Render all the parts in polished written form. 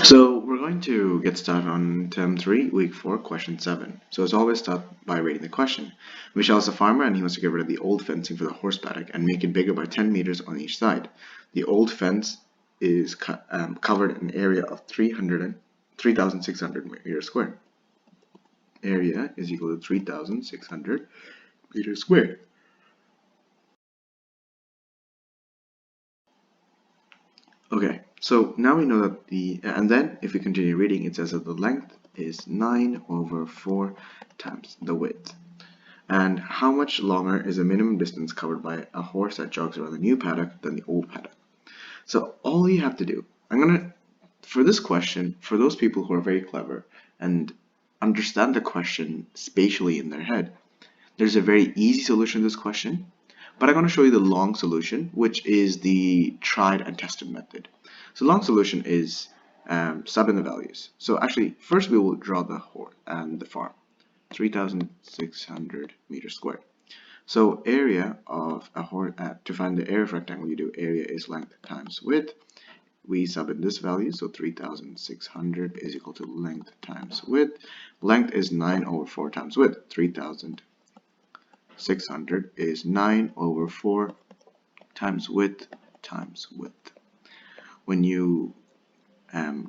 So we're going to get started on term 3, week 4, question 7. So as always, start by reading the question. Michelle is a farmer and he wants to get rid of the old fencing for the horse paddock and make it bigger by 10 meters on each side. The old fence is covered an area of 3,600 meters squared. Area is equal to 3,600 meters squared. Okay, so now we know that and then if we continue reading, it says that the length is 9 over 4 times the width. And how much longer is the minimum distance covered by a horse that jogs around the new paddock than the old paddock? So all you have to do, for this question, for those people who are very clever and understand the question spatially in their head, there's a very easy solution to this question. But I'm going to show you the long solution, which is the tried and tested method. So long solution is sub in the values. So actually, first we will draw the horse and the farm, 3,600 meters squared. So area of a horse, to find the area of rectangle, you do area is length times width. We sub in this value, so 3,600 is equal to length times width. Length is 9 over 4 times width, 3,600 is 9 over 4 times width times width. When you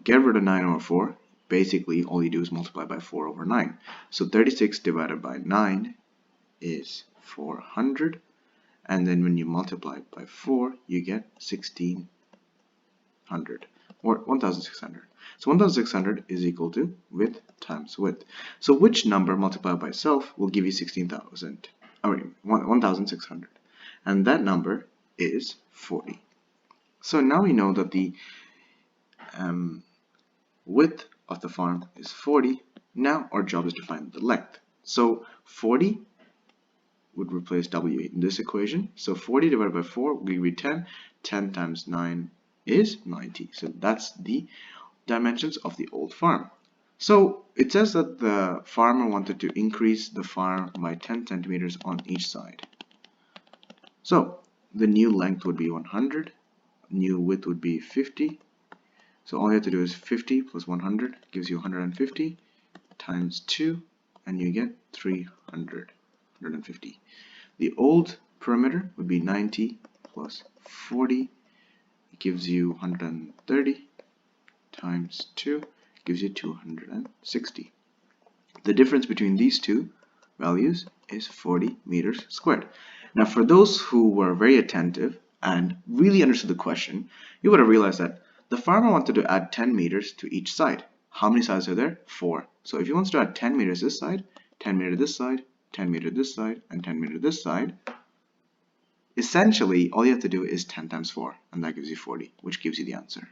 get rid of 9 over 4, basically all you do is multiply by 4 over 9. So 36 divided by 9 is 400. And then when you multiply it by 4, you get 1,600 or 1,600. So 1,600 is equal to width times width. So which number multiplied by itself will give you 1,600? And that number is 40. So now we know that the width of the farm is 40. Now our job is to find the length. So 40 would replace W8 in this equation. So 40 divided by 4 will give you 10. 10 times 9 is 90. So that's the dimensions of the old farm. So it says that the farmer wanted to increase the farm by 10 centimeters on each side. So the new length would be 100, new width would be 50. So all you have to do is 50 plus 100 gives you 150 times 2, and you get 350. The old perimeter would be 90 plus 40. It gives you 130 times 2 gives you 260. The difference between these two values is 40 meters squared. Now for those who were very attentive and really understood the question, you would have realized that the farmer wanted to add 10 meters to each side. How many sides are there? 4. So if he wants to add 10 meters this side, 10 meters this side, 10 meters this side, and 10 meters this side, essentially all you have to do is 10 times 4, and that gives you 40, which gives you the answer.